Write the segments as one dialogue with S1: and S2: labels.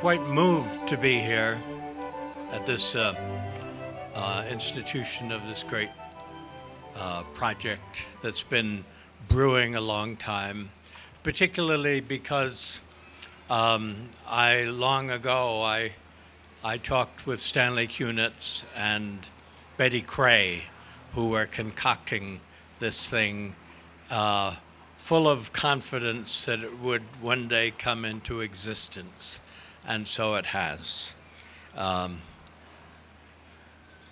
S1: quite moved to be here at this institution of this great project that's been brewing a long time, particularly because long ago I talked with Stanley Kunitz and Betty Cray, who were concocting this thing, full of confidence that it would one day come into existence, and so it has.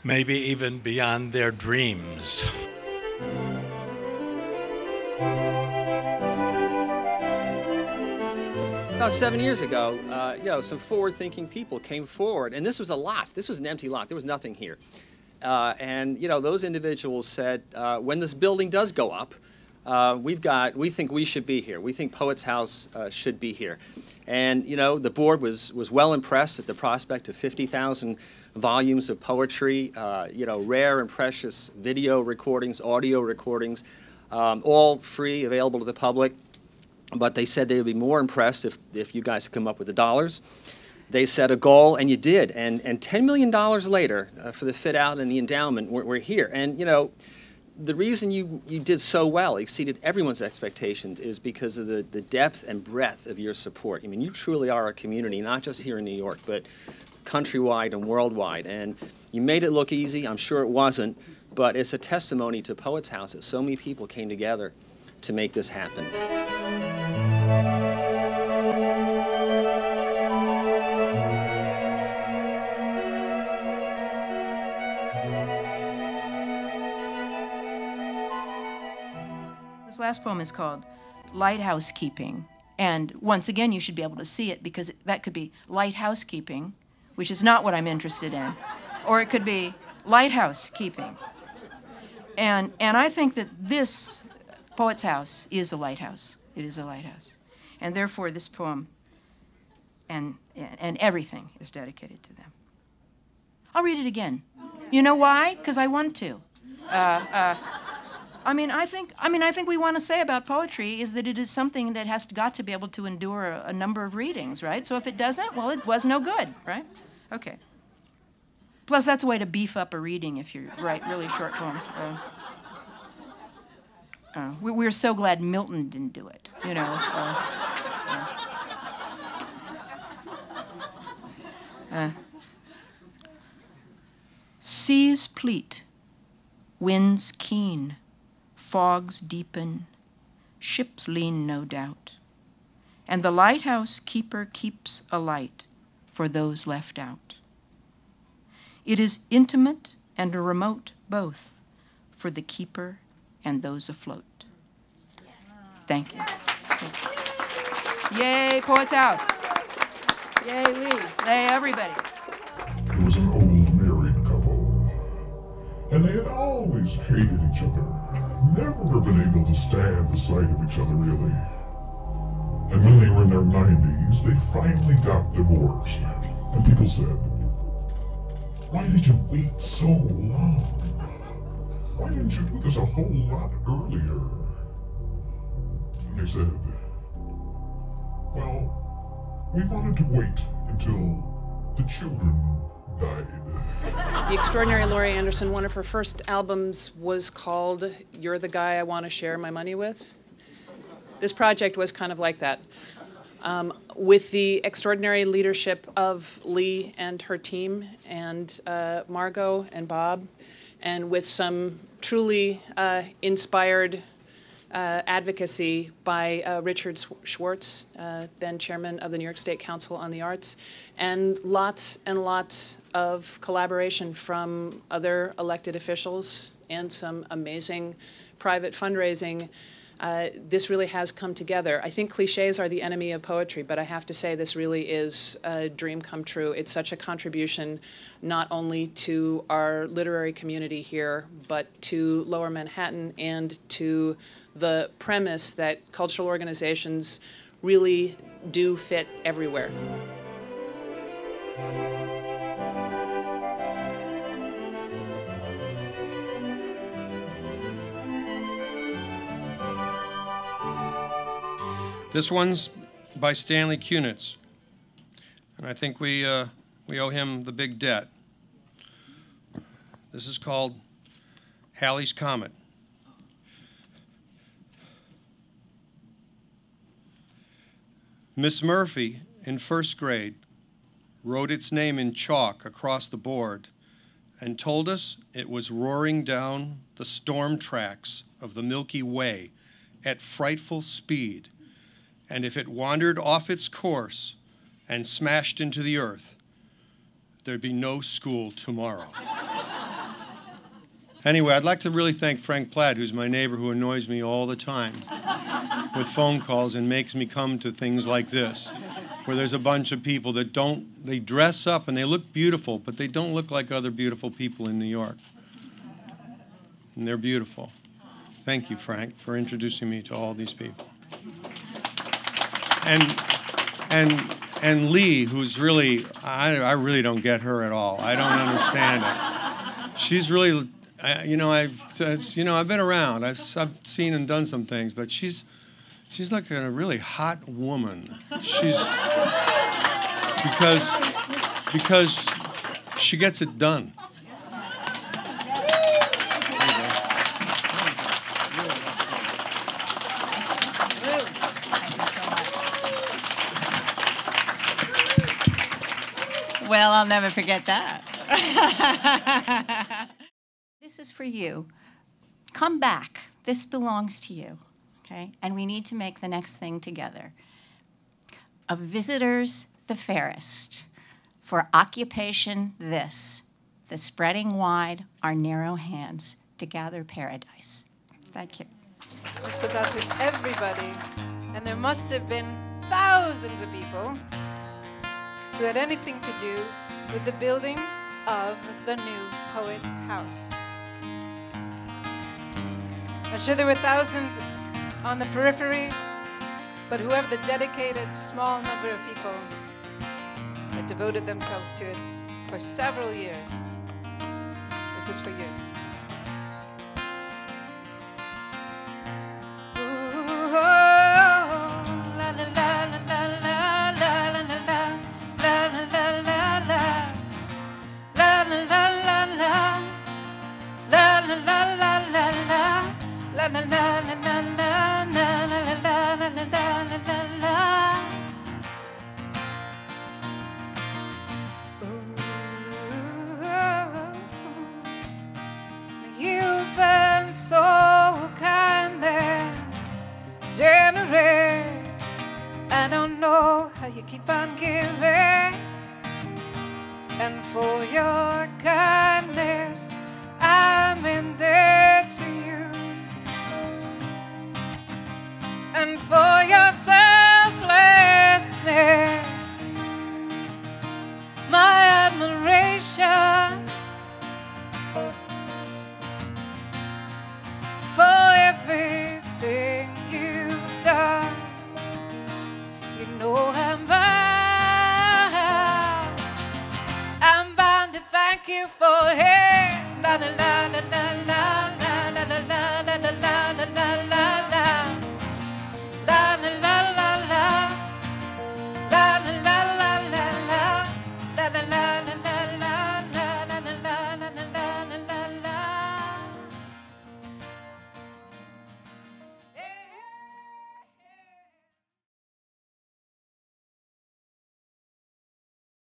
S1: Maybe even beyond their dreams.
S2: About 7 years ago, some forward-thinking people came forward, and this was a lot. This was an empty lot. There was nothing here. Those individuals said, when this building does go up, we think we should be here. We think Poets House should be here. And, the board was well impressed at the prospect of 50,000 volumes of poetry, rare and precious video recordings, audio recordings, all free, available to the public. But they said they would be more impressed if you guys could come up with the dollars. They set a goal, and you did. And $10 million later, for the fit-out and the endowment, we're here. And, the reason you did so well, exceeded everyone's expectations, is because of the depth and breadth of your support. I mean, you truly are a community, not just here in New York, but countrywide and worldwide. And you made it look easy. I'm sure it wasn't, but it's a testimony to Poets House that so many people came together to make this happen.
S3: This last poem is called Lighthouse Keeping. And once again, you should be able to see it, because that could be lighthouse keeping, which is not what I'm interested in. Or it could be lighthouse keeping. And I think that this Poets House is a lighthouse. It is a lighthouse. And therefore, this poem and everything is dedicated to them. I'll read it again. You know why? Because I want to. I think we want to say about poetry is that it is something that has got to be able to endure a number of readings, right? So if it doesn't, well, it was no good, right? Okay. Plus, that's a way to beef up a reading if you write really short poems. We're so glad Milton didn't do it, Seas pleat, winds keen, fogs deepen, ships lean no doubt, and the lighthouse keeper keeps a light for those left out. It is intimate and remote both for the keeper and those afloat. Thank you. Thank you. Yay, Poets House. Yay, Lee. Yay, everybody.
S4: It was an old married couple, and they had always hated each other. Never been able to stand the sight of each other, really. And when they were in their 90s, they finally got divorced. And people said, "Why did you wait so long? Why didn't you do this a whole lot earlier?" And they said, "Well, we wanted to wait until the children died."
S5: The extraordinary Laurie Anderson, one of her first albums was called You're the Guy I Want to Share My Money With. This project was kind of like that. With the extraordinary leadership of Lee and her team, and Margot and Bob, and with some truly inspired advocacy by Richard Schwartz, then chairman of the New York State Council on the Arts, and lots of collaboration from other elected officials and some amazing private fundraising. This really has come together. I think cliches are the enemy of poetry, but I have to say this really is a dream come true. It's such a contribution not only to our literary community here, but to Lower Manhattan and to the premise that cultural organizations really do fit everywhere.
S6: This one's by Stanley Kunitz. and I think we owe him the big debt. This is called Halley's Comet. Miss Murphy, in first grade, wrote its name in chalk across the board and told us it was roaring down the storm tracks of the Milky Way at frightful speed, and if it wandered off its course and smashed into the earth, there'd be no school tomorrow. Anyway, I'd like to really thank Frank Platt, who's my neighbor who annoys me all the time with phone calls and makes me come to things like this, where there's a bunch of people that they dress up and they look beautiful, but they don't look like other beautiful people in New York. And they're beautiful. Thank you, Frank, for introducing me to all these people. And Lee, who's really, I really don't get her at all. I don't understand it. She's really, I've been around. I've seen and done some things, but she's like a really hot woman. Because she gets it done.
S7: Well, I'll never forget that.
S3: This is for you. Come back. This belongs to you. Okay? And we need to make the next thing together. Of visitors, the fairest. For occupation, this. The spreading wide our narrow hands to gather paradise. Thank you.
S8: This goes out to everybody. And there must have been thousands of people who had anything to do with the building of the new Poet's House. I'm sure there were thousands on the periphery, but whoever the dedicated small number of people that devoted themselves to it for several years, this is for you. You've been so kind and generous. I don't know how you keep on giving, and for your